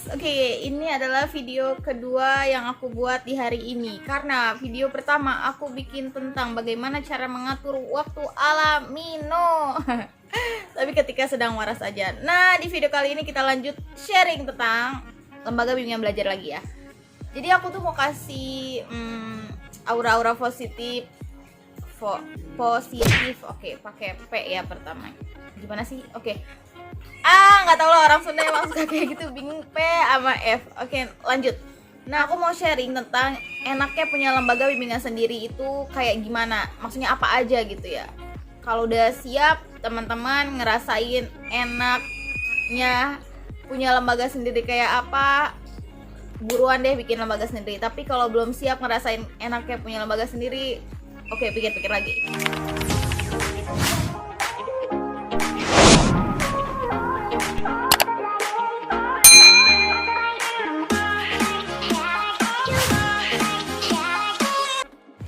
Oke, ini adalah video kedua yang aku buat di hari ini. Karena video pertama aku bikin tentang bagaimana cara mengatur waktu ala Mino. Tapi ketika sedang waras aja. Nah, di video kali ini kita lanjut sharing tentang lembaga bimbingan belajar lagi ya. Jadi aku tuh mau kasih aura-aura positif. Oke, pakai P ya pertama. Gimana sih? Oke. Nggak tahu lah orang Sunda emang suka kayak gitu, bingung P sama F. Oke, lanjut. Nah, aku mau sharing tentang enaknya punya lembaga bimbingan sendiri itu kayak gimana, maksudnya apa aja gitu ya. Kalau udah siap teman-teman ngerasain enaknya punya lembaga sendiri kayak apa, buruan deh bikin lembaga sendiri. Tapi kalau belum siap ngerasain enaknya punya lembaga sendiri, oke, pikir-pikir lagi.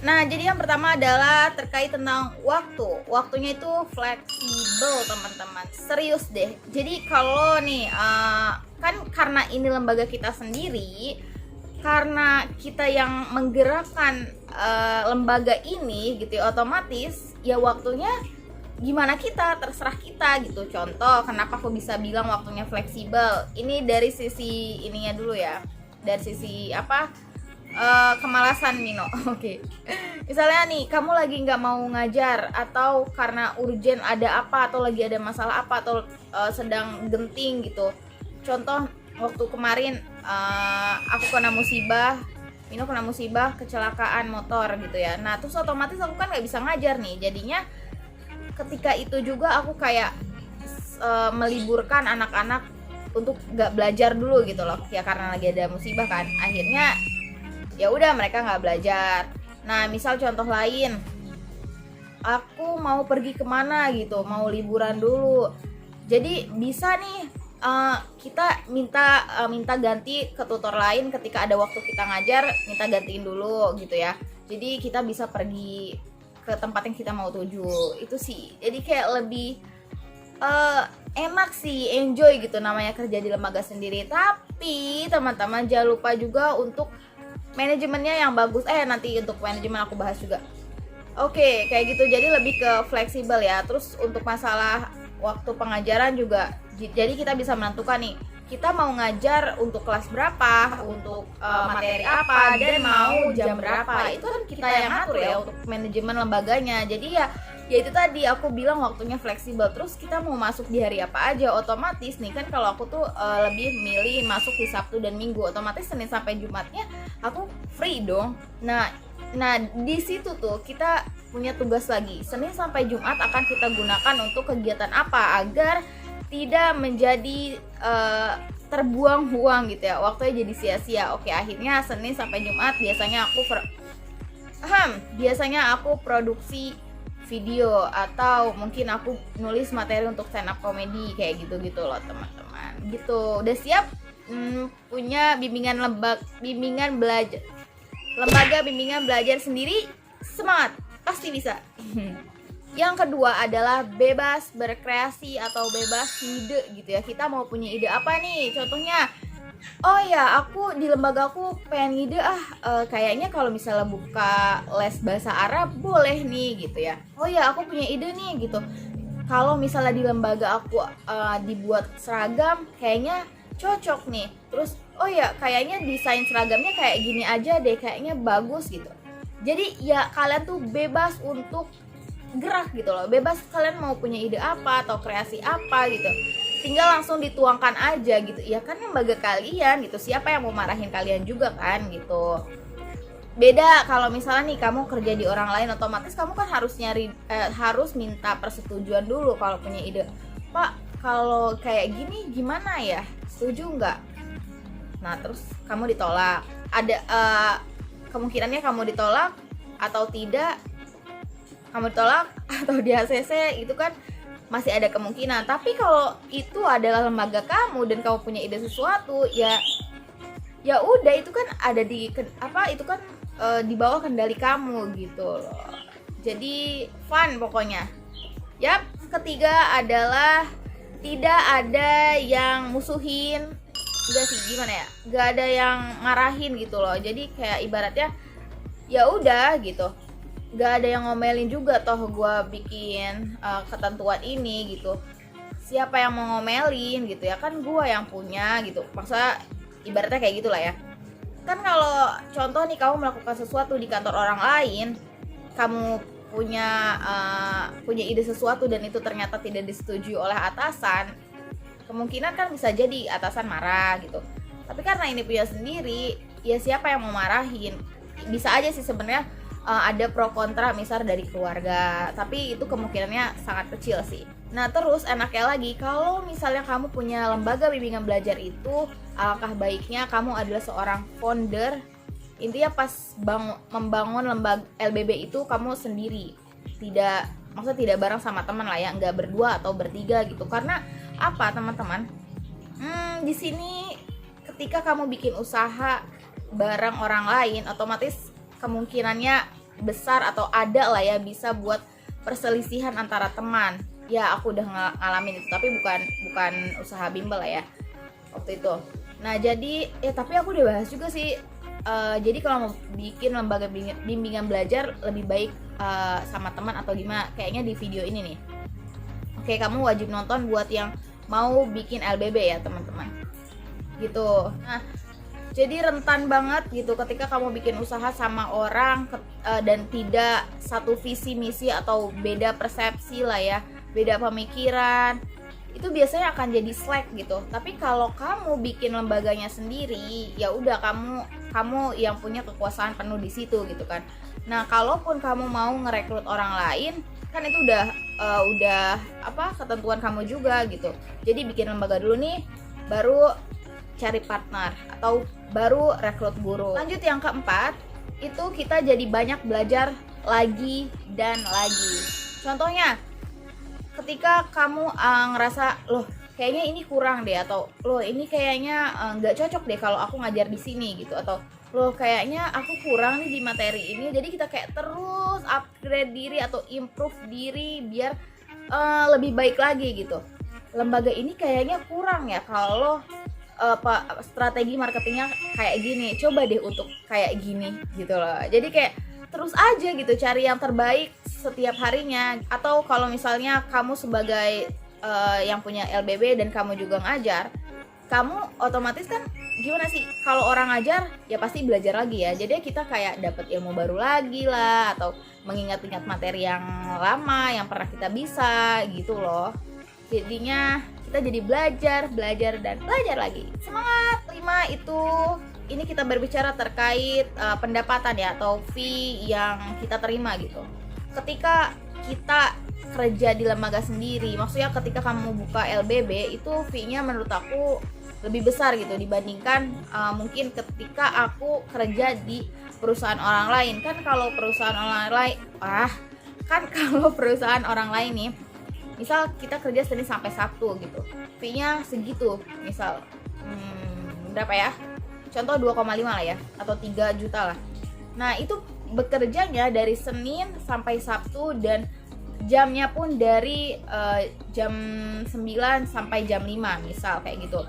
Nah, jadi yang pertama adalah terkait tentang waktu. Waktunya itu fleksibel, teman-teman. Serius deh. Jadi kalau nih, kan karena ini lembaga kita sendiri, karena kita yang menggerakkan lembaga ini gitu ya, otomatis ya waktunya gimana kita, terserah kita gitu. Contoh, kenapa aku bisa bilang waktunya fleksibel? Ini dari sisi ininya dulu ya. Dari sisi kemalasan Mino. Oke. Misalnya nih, kamu lagi nggak mau ngajar atau karena urgent ada apa atau lagi ada masalah apa atau sedang genting gitu. Contoh waktu kemarin aku kena musibah, Mino kena musibah kecelakaan motor gitu ya. Nah, terus otomatis aku kan nggak bisa ngajar nih. Jadinya ketika itu juga aku kayak meliburkan anak-anak untuk nggak belajar dulu gitu loh. Ya karena lagi ada musibah kan. Akhirnya ya udah mereka nggak belajar. Nah, misal contoh lain, aku mau pergi kemana gitu, mau liburan dulu. Jadi bisa nih kita minta ganti ke tutor lain ketika ada waktu kita ngajar, minta gantiin dulu gitu ya. Jadi kita bisa pergi ke tempat yang kita mau tuju. Itu sih. Jadi kayak lebih enak sih, enjoy gitu namanya kerja di lembaga sendiri. Tapi teman-teman jangan lupa juga untuk manajemennya yang bagus. Nanti untuk manajemen aku bahas juga. Oke, kayak gitu. Jadi lebih ke fleksibel ya. Terus untuk masalah waktu pengajaran juga, jadi kita bisa menentukan nih, kita mau ngajar untuk kelas berapa, untuk materi apa, dan mau jam berapa. Itu kan kita yang ngatur ya untuk manajemen lembaganya. Jadi ya itu tadi aku bilang waktunya fleksibel. Terus kita mau masuk di hari apa aja, otomatis nih kan kalau aku tuh lebih milih masuk di Sabtu dan Minggu, otomatis Senin sampai Jumatnya aku free dong. Nah di situ tuh kita punya tugas lagi. Senin sampai Jumat akan kita gunakan untuk kegiatan apa agar tidak menjadi terbuang-buang gitu ya, waktunya jadi sia-sia. Oke, akhirnya Senin sampai Jumat biasanya aku produksi video atau mungkin aku nulis materi untuk stand up comedy kayak gitu loh teman-teman. Gitu. Udah siap punya lembaga bimbingan belajar sendiri? Semangat, pasti bisa. Yang kedua adalah bebas berkreasi atau bebas ide gitu ya. Kita mau punya ide apa nih? Contohnya, oh ya, aku di lembaga aku pengen ide kayaknya kalau misalnya buka les bahasa Arab boleh nih gitu ya. Oh ya, aku punya ide nih gitu. Kalau misalnya di lembaga aku dibuat seragam kayaknya cocok nih. Terus oh ya, kayaknya desain seragamnya kayak gini aja deh, kayaknya bagus gitu. Jadi ya kalian tuh bebas untuk gerak gitu loh. Bebas kalian mau punya ide apa atau kreasi apa gitu. Tinggal langsung dituangkan aja gitu. Ya kan lembaga kalian gitu. Siapa yang mau marahin kalian juga kan gitu. Beda kalau misalnya nih kamu kerja di orang lain, otomatis kamu kan harus minta persetujuan dulu kalau punya ide. Pak, kalau kayak gini gimana ya? Setuju nggak? Nah, terus kamu ditolak. Ada kemungkinannya kamu ditolak atau tidak. Kamu ditolak atau di ACC itu kan masih ada kemungkinan. Tapi kalau itu adalah lembaga kamu dan kamu punya ide sesuatu, ya udah, itu kan ada itu kan di bawah kendali kamu gitu loh. Jadi fun pokoknya. Yap, ketiga adalah tidak ada yang musuhin enggak sih, gimana ya, nggak ada yang ngarahin gitu loh. Jadi kayak ibaratnya ya udah gitu, nggak ada yang ngomelin juga, toh gue bikin ketentuan ini gitu. Siapa yang mau ngomelin gitu ya, kan gue yang punya gitu. Masa ibaratnya kayak gitulah ya. Kan kalau contoh nih, kamu melakukan sesuatu di kantor orang lain, kamu punya ide sesuatu dan itu ternyata tidak disetujui oleh atasan, kemungkinan kan bisa jadi atasan marah gitu. Tapi karena ini punya sendiri, ya siapa yang mau marahin? Bisa aja sih sebenarnya ada pro kontra misal dari keluarga, tapi itu kemungkinannya sangat kecil sih. Nah terus enaknya lagi, kalau misalnya kamu punya lembaga bimbingan belajar itu, alangkah baiknya kamu adalah seorang founder. Intinya pas membangun lembaga LBB itu kamu sendiri, maksudnya tidak bareng sama teman lah ya, nggak berdua atau bertiga gitu. Karena apa teman-teman? Di sini ketika kamu bikin usaha bareng orang lain, otomatis kemungkinannya besar atau ada lah ya, bisa buat perselisihan antara teman. Ya aku udah ngalamin itu, tapi bukan usaha bimbel lah ya waktu itu. Nah jadi ya, tapi aku udah bahas juga sih. Jadi kalau mau bikin lembaga bimbingan belajar, lebih baik sama teman atau gimana, kayaknya di video ini nih. Oke, kamu wajib nonton buat yang mau bikin LBB ya teman-teman gitu. Nah jadi rentan banget gitu ketika kamu bikin usaha sama orang dan tidak satu visi misi atau beda persepsi lah ya, beda pemikiran, itu biasanya akan jadi slack gitu. Tapi kalau kamu bikin lembaganya sendiri, ya udah kamu yang punya kekuasaan penuh di situ gitu kan. Nah kalaupun kamu mau ngerekrut orang lain, kan itu udah ketentuan kamu juga gitu. Jadi bikin lembaga dulu nih, baru cari partner atau baru rekrut guru. Lanjut yang keempat, itu kita jadi banyak belajar lagi dan lagi. Contohnya ketika kamu ngerasa loh kayaknya ini kurang deh, atau loh ini kayaknya nggak cocok deh kalau aku ngajar di sini gitu, atau loh kayaknya aku kurang nih di materi ini. Jadi kita kayak terus upgrade diri atau improve diri biar lebih baik lagi gitu. Lembaga ini kayaknya kurang ya kalau strategi marketingnya kayak gini, coba deh untuk kayak gini gitu loh. Jadi kayak terus aja gitu cari yang terbaik setiap harinya. Atau kalau misalnya kamu sebagai yang punya LBB dan kamu juga ngajar, kamu otomatis kan gimana sih, kalau orang ngajar ya pasti belajar lagi ya. Jadi kita kayak dapat ilmu baru lagi lah, atau mengingat-ingat materi yang lama yang pernah kita bisa gitu loh. Jadinya kita jadi belajar dan belajar lagi. Semangat. 5 itu, ini kita berbicara terkait pendapatan ya, atau fee yang kita terima gitu. Ketika kita kerja di lembaga sendiri, maksudnya ketika kamu buka LBB, itu fee-nya menurut aku lebih besar gitu dibandingkan mungkin ketika aku kerja di perusahaan orang lain. Kan kalau perusahaan orang lain nih, misal kita kerja Senin sampai Sabtu gitu, fee-nya segitu, misal berapa ya, contoh 2,5 lah ya, atau 3 juta lah. Nah itu bekerjanya dari Senin sampai Sabtu, dan jamnya pun dari jam 9 sampai jam 5 misal kayak gitu.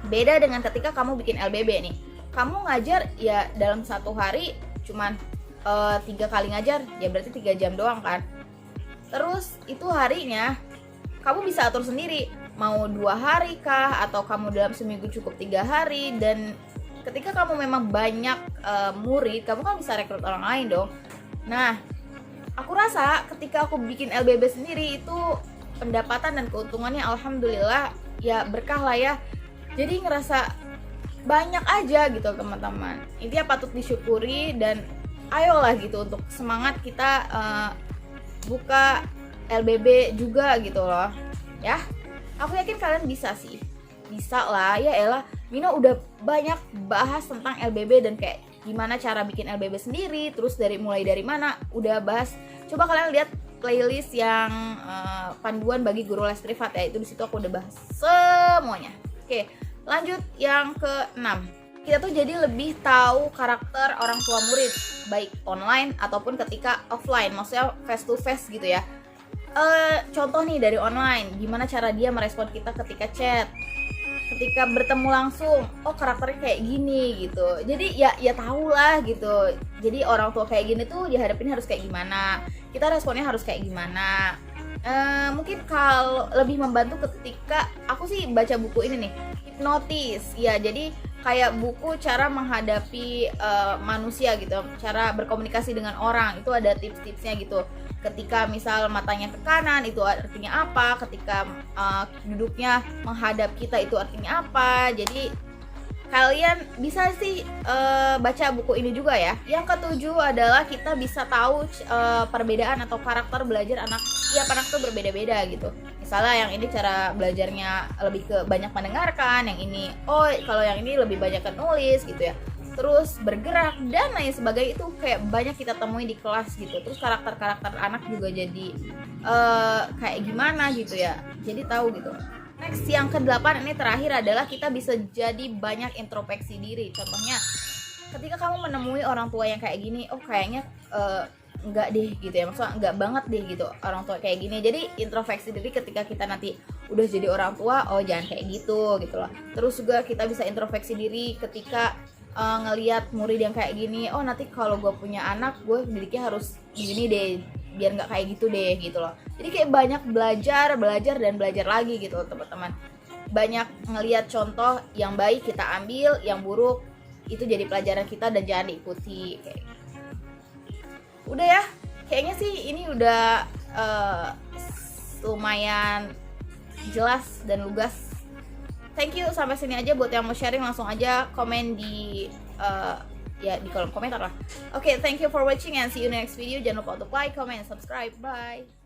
Beda dengan ketika kamu bikin LBB nih, kamu ngajar ya dalam satu hari cuman 3 kali ngajar, ya berarti 3 jam doang kan. Terus itu harinya kamu bisa atur sendiri, mau 2 hari kah, atau kamu dalam seminggu cukup 3 hari. Dan ketika kamu memang banyak murid, kamu kan bisa rekrut orang lain dong. Nah aku rasa ketika aku bikin LBB sendiri itu pendapatan dan keuntungannya alhamdulillah ya berkah lah ya. Jadi ngerasa banyak aja gitu teman-teman. Intinya patut disyukuri, dan ayolah gitu untuk semangat kita buka LBB juga gitu loh ya. Aku yakin kalian bisa sih, bisa lah ya. Elah, Mino udah banyak bahas tentang LBB dan kayak gimana cara bikin LBB sendiri, terus mulai dari mana udah bahas. Coba kalian lihat playlist yang panduan bagi guru les privat ya, itu di situ aku udah bahas semuanya. Oke, lanjut yang ke-6. Kita tuh jadi lebih tahu karakter orang tua murid, baik online ataupun ketika offline, maksudnya face to face gitu ya. Contoh nih dari online, gimana cara dia merespon kita ketika chat, ketika bertemu langsung, oh karakternya kayak gini gitu. Jadi ya tau lah gitu. Jadi orang tua kayak gini tuh dihadapin harus kayak gimana, kita responnya harus kayak gimana. Mungkin kalau lebih membantu ketika aku sih baca buku ini nih, Hipnotis ya. Jadi kayak buku cara menghadapi manusia gitu, cara berkomunikasi dengan orang, itu ada tips-tipsnya gitu. Ketika misal matanya ke kanan itu artinya apa, ketika duduknya menghadap kita itu artinya apa. Jadi kalian bisa sih baca buku ini juga ya. Yang ketujuh adalah kita bisa tahu perbedaan atau karakter belajar anak. Setiap anak tuh berbeda-beda gitu. Misalnya yang ini cara belajarnya lebih ke banyak mendengarkan, yang ini kalau yang ini lebih banyak ke nulis gitu ya. Terus bergerak dan lain sebagainya, itu kayak banyak kita temui di kelas gitu. Terus karakter-karakter anak juga jadi kayak gimana gitu ya. Jadi tahu gitu. Next, yang ke-8 ini terakhir adalah kita bisa jadi banyak introspeksi diri. Contohnya, ketika kamu menemui orang tua yang kayak gini, kayaknya enggak deh gitu ya, maksudnya enggak banget deh gitu orang tua kayak gini. Jadi introspeksi diri ketika kita nanti udah jadi orang tua, jangan kayak gitu loh. Terus juga kita bisa introspeksi diri ketika ngelihat murid yang kayak gini, nanti kalau gue punya anak, gue didiknya harus gini deh, biar nggak kayak gitu deh gitu loh. Jadi kayak banyak belajar dan belajar lagi gitu teman-teman. Banyak ngelihat contoh yang baik kita ambil, yang buruk itu jadi pelajaran kita dan jangan diikuti kayak. Udah ya, kayaknya sih ini udah lumayan jelas dan lugas. Thank you, sampai sini aja. Buat yang mau sharing langsung aja komen di di kolom komentar lah. Oke, thank you for watching and see you next video. Jangan lupa untuk like, comment, subscribe. Bye.